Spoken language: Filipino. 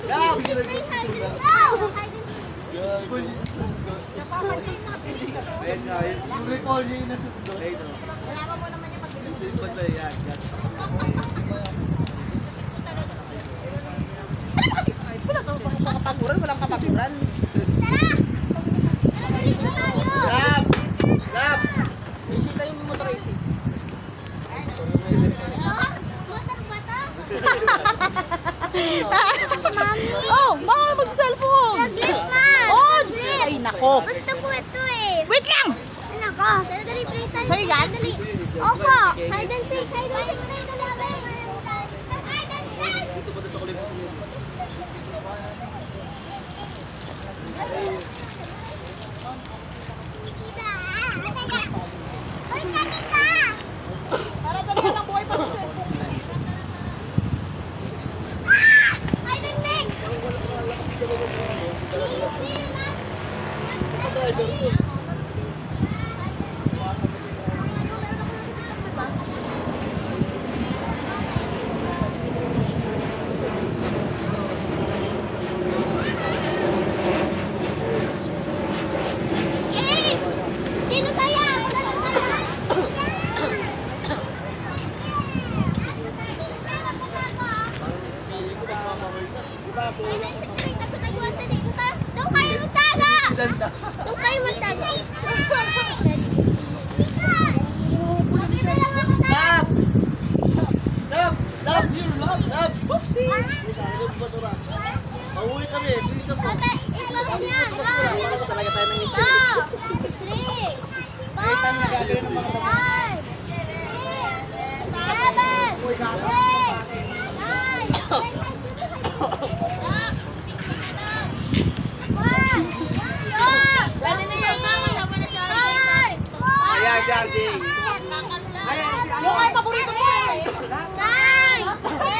Lab! Ayan nga, yung report niya yung nasundo. Ayun o. Wala mo naman yung pag-ibig. Yung banda yan. Walang kapaguran. Lab! Lab! Easy tayo mo motor easy. Oh, baka mag-cellphone. Oh, ay nako. Gusto ko ito eh. Wait lang. Nako. Dali, play tayo. Sa'yo yan? Dali. Opo. Hide and seek. Hide and seek. Hide and seek. Dito ba sa kulit? Uy, sali ka! Para sa mga buhay pa ng cellphone. Hide and seek! Easy na! Eh! Sino kaya? Doon kayo magtaga! Doon kayo magtaga! Lab! Lab! Lab! Lab! Oopsie. Lab! Basura. Mahuli kami. Please na po. Ate, i-close niya! Wala talaga tayo ng Go! 3, 5, Ayan si RJ. Yung ay paborito mo eh. 9,